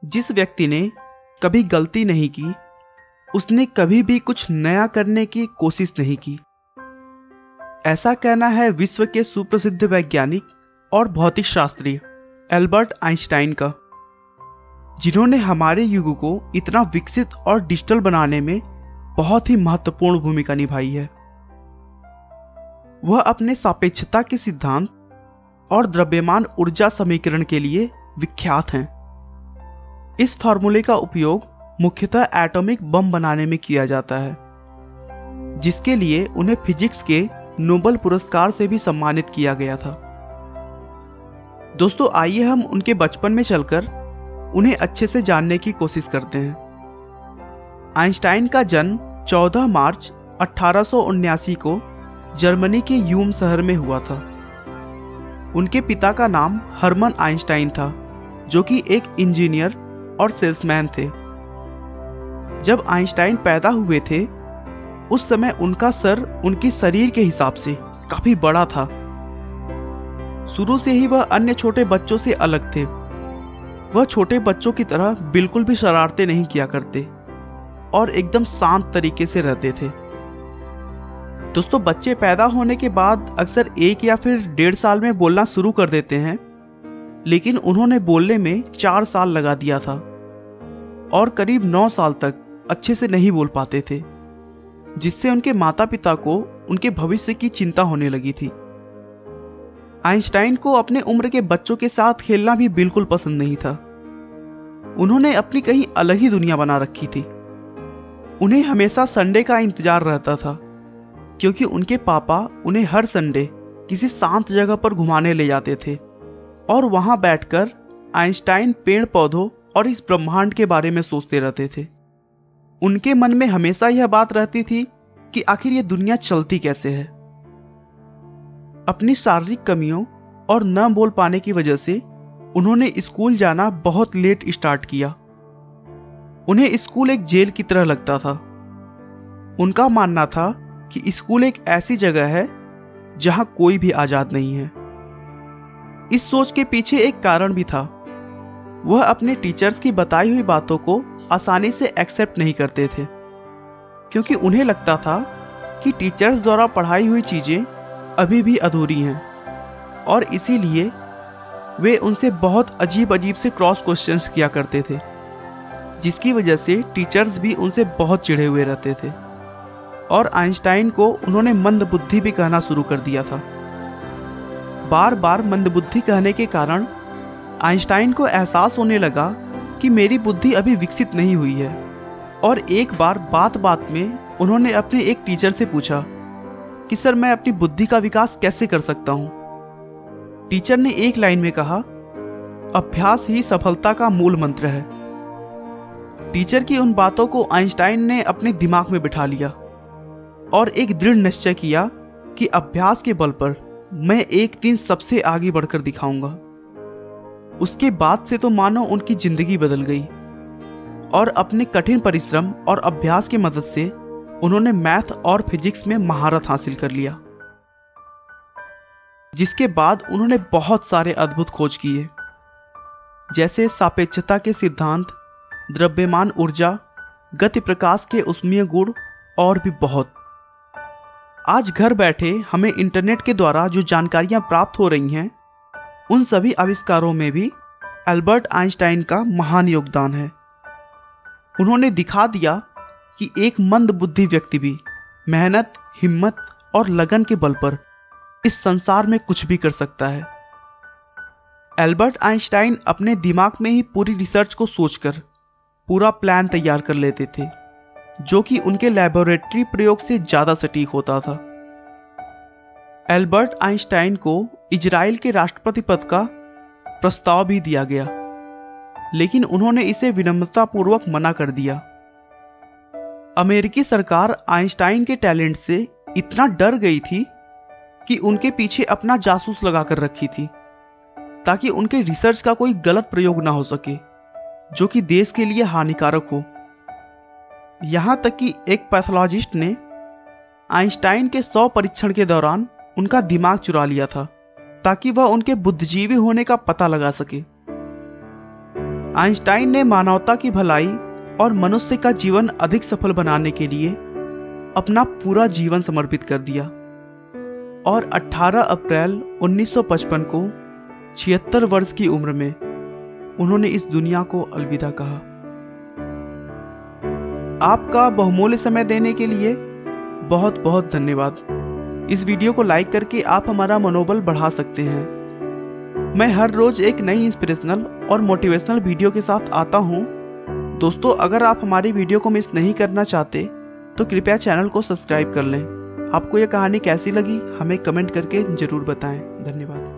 जिस व्यक्ति ने कभी गलती नहीं की, उसने कभी भी कुछ नया करने की कोशिश नहीं की। ऐसा कहना है विश्व के सुप्रसिद्ध वैज्ञानिक और भौतिक शास्त्री एल्बर्ट आइंस्टाइन का, जिन्होंने हमारे युग को इतना विकसित और डिजिटल बनाने में बहुत ही महत्वपूर्ण भूमिका निभाई है। वह अपने सापेक्षता के सिद्धांत और द्रव्यमान ऊर्जा समीकरण के लिए विख्यात हैं। इस फार्मूले का उपयोग मुख्यतः एटॉमिक बम बनाने में किया जाता है, जिसके लिए उन्हें फिजिक्स के नोबेल पुरस्कार से भी सम्मानित किया गया था। दोस्तों, आइए हम उनके बचपन में चलकर उन्हें अच्छे से जानने की कोशिश करते हैं। आइंस्टाइन का जन्म 14 मार्च 1879 को जर्मनी के यूम शहर में हुआ था। उनके पिता का नाम हर्मन आइंस्टाइन था, जो कि एक इंजीनियर और सेल्समैन थे। जब आइंस्टाइन पैदा हुए थे, उस समय उनका सर उनकी शरीर के हिसाब से काफी बड़ा था। शुरू से ही वह अन्य छोटे बच्चों से अलग थे। वह छोटे बच्चों की तरह बिल्कुल भी शरारतें नहीं किया करते और एकदम शांत तरीके से रहते थे। दोस्तों, बच्चे पैदा होने के बाद अक्सर 1 या फिर 1.5 साल में बोलना शुरू कर देते हैं, लेकिन उन्होंने बोलने में 4 साल लगा दिया था और करीब 9 साल तक अच्छे से नहीं बोल पाते थे, जिससे उनके माता पिता को उनके भविष्य की चिंता होने लगी थी। आइंस्टाइन को अपने उम्र के बच्चों के साथ खेलना भी बिल्कुल पसंद नहीं था। उन्होंने अपनी कहीं अलग ही दुनिया बना रखी थी। उन्हें हमेशा संडे का इंतजार रहता था, क्योंकि उनके पापा उन्हें हर संडे किसी शांत जगह पर घुमाने ले जाते थे और वहां बैठकर आइंस्टाइन पेड़ पौधों और इस ब्रह्मांड के बारे में सोचते रहते थे। उनके मन में हमेशा यह बात रहती थी कि आखिर ये दुनिया चलती कैसे है। अपनी शारीरिक कमियों और न बोल पाने की वजह से उन्होंने स्कूल जाना बहुत लेट स्टार्ट किया। उन्हें स्कूल एक जेल की तरह लगता था। उनका मानना था कि स्कूल एक ऐसी जगह है जहां कोई भी आजाद नहीं है। इस सोच के पीछे एक कारण भी था। वह अपने टीचर्स की बताई हुई बातों को आसानी से एक्सेप्ट नहीं करते थे, क्योंकि उन्हें लगता था कि टीचर्स द्वारा पढ़ाई हुई चीजें अभी भी अधूरी हैं और इसीलिए वे उनसे बहुत अजीब अजीब से क्रॉस क्वेश्चंस किया करते थे, जिसकी वजह से टीचर्स भी उनसे बहुत चिढ़े हुए रहते थे और आइंस्टाइन को उन्होंने मंदबुद्धि भी कहना शुरू कर दिया था। बार बार मंदबुद्धि कहने के कारण आइंस्टाइन को एहसास होने लगा कि मेरी बुद्धि अभी विकसित नहीं हुई है, और एक बार बात बात में उन्होंने अपने एक टीचर से पूछा कि सर, मैं अपनी बुद्धि का विकास कैसे कर सकता हूं। टीचर ने एक लाइन में कहा, अभ्यास ही सफलता का मूल मंत्र है। टीचर की उन बातों को आइंस्टाइन ने अपने दिमाग में बिठा लिया और एक दृढ़ निश्चय किया कि अभ्यास के बल पर मैं एक दिन सबसे आगे बढ़कर दिखाऊंगा। उसके बाद से तो मानो उनकी जिंदगी बदल गई और अपने कठिन परिश्रम और अभ्यास की मदद से उन्होंने मैथ और फिजिक्स में महारत हासिल कर लिया, जिसके बाद उन्होंने बहुत सारे अद्भुत खोज किए, जैसे सापेक्षता के सिद्धांत, द्रव्यमान ऊर्जा, गति प्रकाश के ऊष्मीय गुण और भी बहुत। आज घर बैठे हमें इंटरनेट के द्वारा जो जानकारियां प्राप्त हो रही हैं, उन सभी आविष्कारों में भी एल्बर्ट आइंस्टाइन का महान योगदान है। उन्होंने दिखा दिया कि एक मंदबुद्धि व्यक्ति भी मेहनत, हिम्मत और लगन के बल पर इस संसार में कुछ भी कर सकता है। एल्बर्ट आइंस्टाइन अपने दिमाग में ही पूरी रिसर्च को सोचकर पूरा प्लान तैयार कर लेते थे, जो कि उनके लैबोरेटरी प्रयोग से ज्यादा सटीक होता था। एल्बर्ट आइंस्टाइन को इजराइल के राष्ट्रपति पद का प्रस्ताव भी दिया गया, लेकिन उन्होंने इसे विनम्रतापूर्वक मना कर दिया। अमेरिकी सरकार आइंस्टाइन के टैलेंट से इतना डर गई थी कि उनके पीछे अपना जासूस लगाकर रखी थी, ताकि उनके रिसर्च का कोई गलत प्रयोग ना हो सके जो कि देश के लिए हानिकारक हो। यहां तक कि एक पैथोलॉजिस्ट ने आइंस्टाइन के 100 परीक्षण के दौरान उनका दिमाग चुरा लिया था, ताकि वह उनके बुद्धिजीवी होने का पता लगा सके। आइंस्टाइन ने मानवता की भलाई और मनुष्य का जीवन अधिक सफल बनाने के लिए अपना पूरा जीवन समर्पित कर दिया और 18 अप्रैल 1955 को 76 वर्ष की उम्र में उन्होंने इस दुनिया को अलविदा कहा। आपका बहुमूल्य समय देने के लिए बहुत बहुत धन्यवाद। इस वीडियो को लाइक करके आप हमारा मनोबल बढ़ा सकते हैं। मैं हर रोज एक नई इंस्पिरेशनल और मोटिवेशनल वीडियो के साथ आता हूं। दोस्तों, अगर आप हमारी वीडियो को मिस नहीं करना चाहते तो कृपया चैनल को सब्सक्राइब कर लें। आपको यह कहानी कैसी लगी हमें कमेंट करके जरूर बताएं। धन्यवाद।